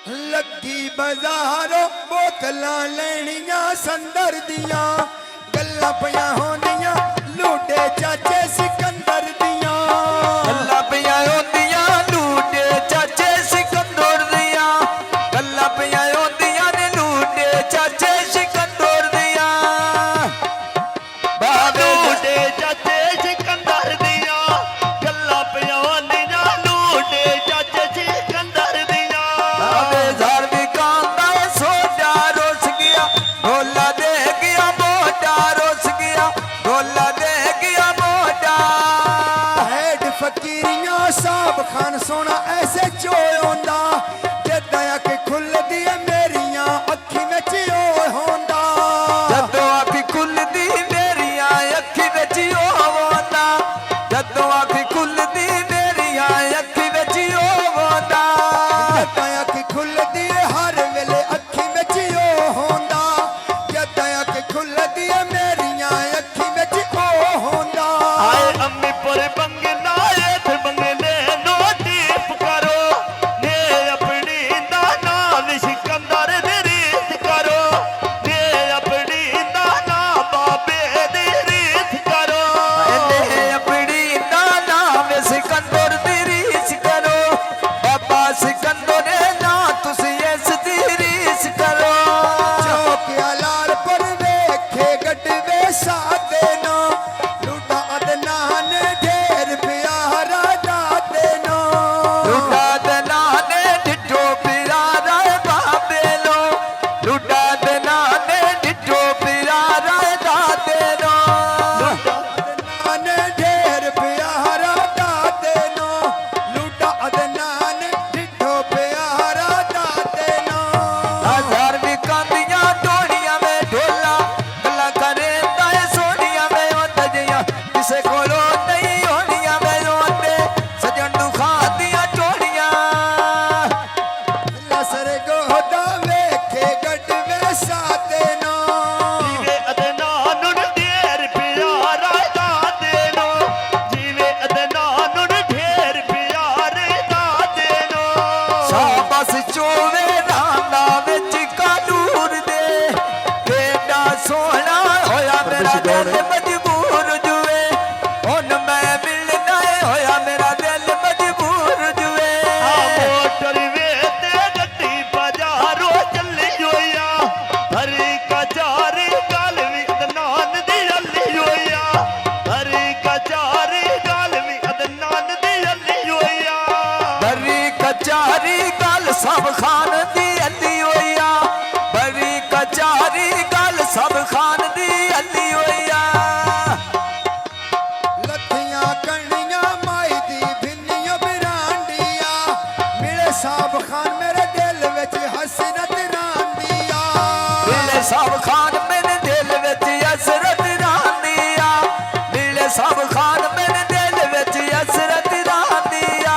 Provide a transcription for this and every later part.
लगी बाजारों बोतलां लेनियां संदर दियां गल्लां पियां होंदियां लूटे चाचे सिकंदर दियां गल्लां पियां होंदियां लूटे चाचे सिकंदर दियां गल्लां पियां होंदियां ने लूटे चाचे सिकंदर दियां लूटे चाचे सिकंदर दियां गल्लां पियां होंदियां लूटे चाचे सिकंदर दियां बेजार भी कांदा सोडा रोस गया ढोला दे गया मोटा रोस गया ढोला दे गया मोटा हेड फकीरियां साहब खान सोना ऐसे चोयोंदा जदा के खुल दिए मेरियां अखी विच ओ होंदा जदों आखी खुलदी मेरियां अखी विच ओ होंदा जदों आखी खुलदी मेरियां अखी विच ओ होंदा जदा के खुल दिए हर वेले अखी विच ओ होंदा जदा के खुल दिए मेरियां अखी विच ओ होंदा आए अम्मी पर बंगला थे बंगले नो दीप करो ने अपनी दाना सिकंदर दी रीत करो ने अपनी दाना बाबे दी रीत करो ने अपनी नाना में सिकंदर दी रीस करो बाबा सिकंदर ना तुसी इस दी रीस करो चौकिया लाल पर वेखे गडवे सादे ना लूटा अदनान ढेर प्यारा दादे ना लुटा दना ने डिठो प्यारा बाबे लो लुटा दना ने डिठो प्यारा दादे लो अदनान ढेर प्यारा दादे ना लूटा अदनान डिठो प्यारा दादे ना हजार भी कांदियां टोलियां में ढोला गल्ला करे ताए सोनिया में ओ तजियां किसे कोलो नहीं होनियां में रोते सजन दुखा दिया टोलियां लसर गोदा वेखे गडवे सादे ना जीवे अदनानुन ढेर प्यारा दादे नो जीवे अदनानुन ढेर प्यारे दादे नो शाबाश चोवे रांदा विच कालूर दे केडा सोहना होया मेरा दिल मजबूर जुए हुन मैं मिलना होया मेरा दिल मजबूर जुए मोटर वे ते गड्डी बाजारों चली होया हरी कचारी गल भी अदनान दी अली होया हरी कचारी गल भी अदनान दी अली होया बड़ी कचारी गल सब खान दी अली होया बड़ी कचारी गल सब खान दी अली होया लथियां कणियां माई दी भिन्नियां बिरांडिया मिले साहब खान मेरे दिल विच हसरत रांदिया मिले सब खान मेरे दिल विच हसरत रांदिया मिले सब खान मेरे दिल विच हसरत रांदिया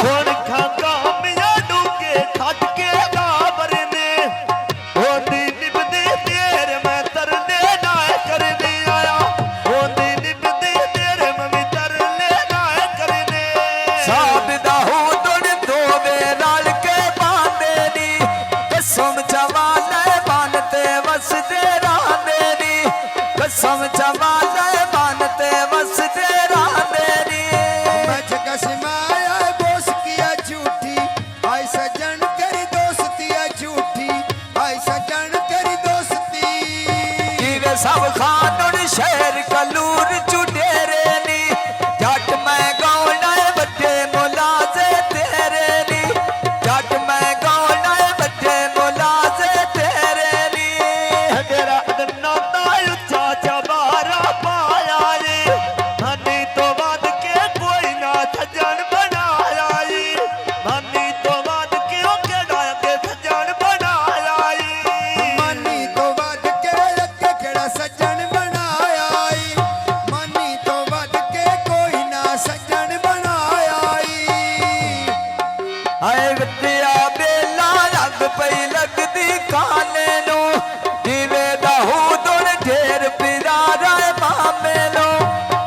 हुण खाका मियां डूके खट के गाबर ने होंदी निभदी तेरे मैं तरले ना करने आया होंदी निभदी तेरे मैं तरले ना करने साब दाऊद दोवे रल के बांधे नी कसम जवाले बनते वसदे रांदे नी कसम जवाले बनते वसदे रांदे नी मच कसमाया बोस किया झूठी आई सजन तेरी दोस्तिया झूठी आई सजन तेरी दोस्ती जीवे सब खान शहर कलूर चुडेरे नी जट मैं गौना बड्डे मुलाजे तेरे नी जट मैं गौना बड्डे मुलाजे तेरे नी तेरा अदना दा उच्चा चबारा पाया रे हनी तो बाद के कोई ना सजन बनाया रे हनी तो बाद के ओ केड़ा के सजन बनाया रे मानी तो वध के अगे केड़ा सजन बनाया ई मानी तो वध के कोई ना सजन बनाया ई आए विद्या बेला रंग पई लगदी काने नो जीवे दाऊद ढेर पिरारा मामे नो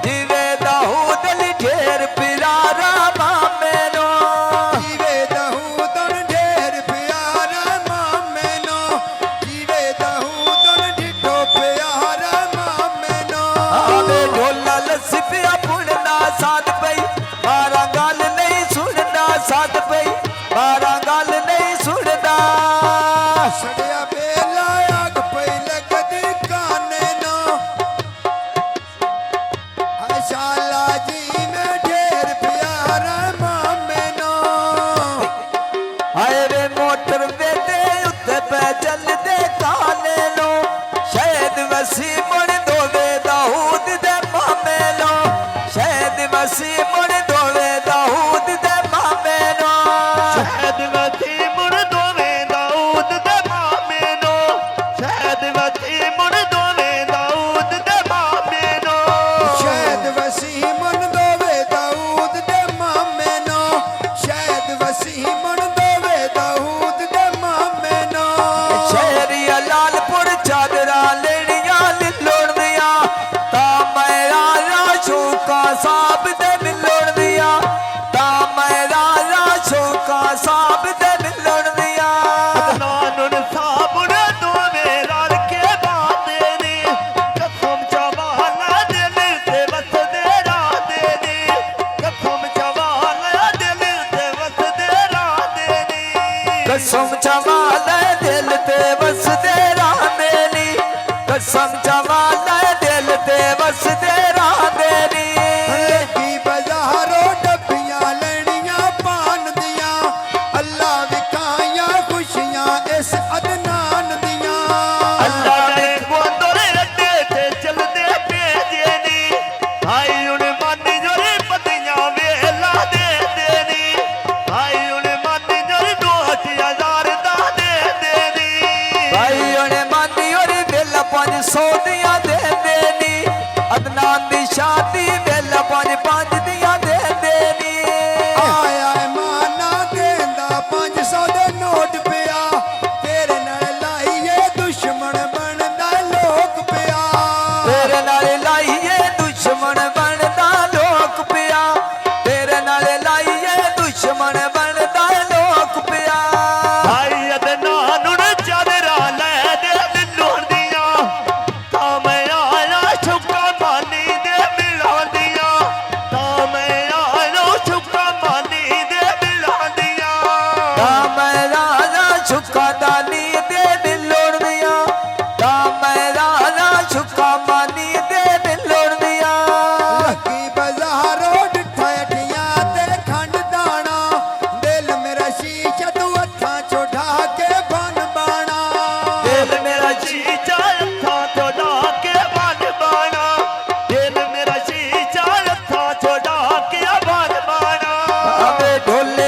जीवे दाऊद ढेर पिरारा मामे नो जीवे दहू दन ढेर प्यारा कसम चवाले दिल ते वसदे रहंदे नी कसम चवाले दिल ते वसदे रहंदे नी ਲੱਗੀ ਬਾਜ਼ਾਰੋਂ ਡੱਬੀਆਂ ਲੈਣੀਆਂ ਪਾਨ ਦੀਆਂ ਅੱਲਾ ਵਿਖਾਈਆਂ ਖੁਸ਼ੀਆਂ ਇਸ ਅਦਨਾਨ ਦੀਆਂ ਅੱਲਾ ਨੇ ਗੋਂਦੋਰੇ ਰੱਡੇ ਤੇ ਚਲਦੇ ਭੇਜੇ ਨੀ ਹਾਈ ਹੁਣ ਮਨ ਜੋਰੇ ਪਤੀਆਂ ਵੇਲਾ ਦੇ ਦੇਣੀ ਹਾਈ ਹੁਣ ਮਨ ਜੋਰੇ 2000 ਦਾ ਦੇ ਦੇਣੀ भाई उन्हें मानी और बिल 500 दिया दे देनी अदनान दी शादी बिल 5 दिया दे देनी ਆਇਆ ਮਾਨਾ ਕਹਿੰਦਾ 500 ਦੇ ਨੋਟ ਪਿਆ ਤੇਰੇ ਨਾਲ ਲਾਈਏ ਦੁਸ਼ਮਣ ਬਣਦਾ ਲੋਕ ਪਿਆ तेरे नाल लाइए दुश्मन बनदा लोक पिया तेरे नाल लाइए दुश्मन बनदा लोक पिया ਹਾਈ ਅਦਨਾਨ ਨੂੰ ਚਾਦਰਾ ਲੈ ਦੇ ਦਿਲੋਂ ਦੀਆਂ ਤਾਂ ਮੈਂ ਆਇਆ ਛੁੱਕਾ ਮਾਨੀ ਦੇ ਮਿਲਾਂ ਦੀਆਂ ਤਾਂ ਮੈਂ ਆਇਆ ਛੁੱਕਾ ਮਾਨੀ ਦੇ ਮਿਲਾਂ ਦੀਆਂ ता मैं राजा छुका दानी दे दिलोड़ दिया ता मैं राजा छुका मानी दे दिलोड़ दिया ਲੱਗੀ ਬਾਜ਼ਾਰੋਂ ਡਿੱਠਾ ਅੱਠੀਆਂ ਤੇ ਖੰਡ ਦਾਣਾ ਦਿਲ ਮੇਰਾ ਸ਼ੀਸ਼ਾ ਤੂੰ ਅੱਖਾਂ ਚੋਂ ਢਾ ਕੇ ਬਨ ਬਾਣਾ दिल मेरा ਸ਼ੀਸ਼ਾ ਅੱਖਾਂ ਤੋਂ ਢਾ ਕੇ ਬਨ ਬਾਣਾ ਦਿਲ ਮੇਰਾ ਸ਼ੀਸ਼ਾ ਅੱਖਾਂ ਤੋਂ ਢਾ ਕੇ ਬਨ ਬਾਣਾ अबे ढोले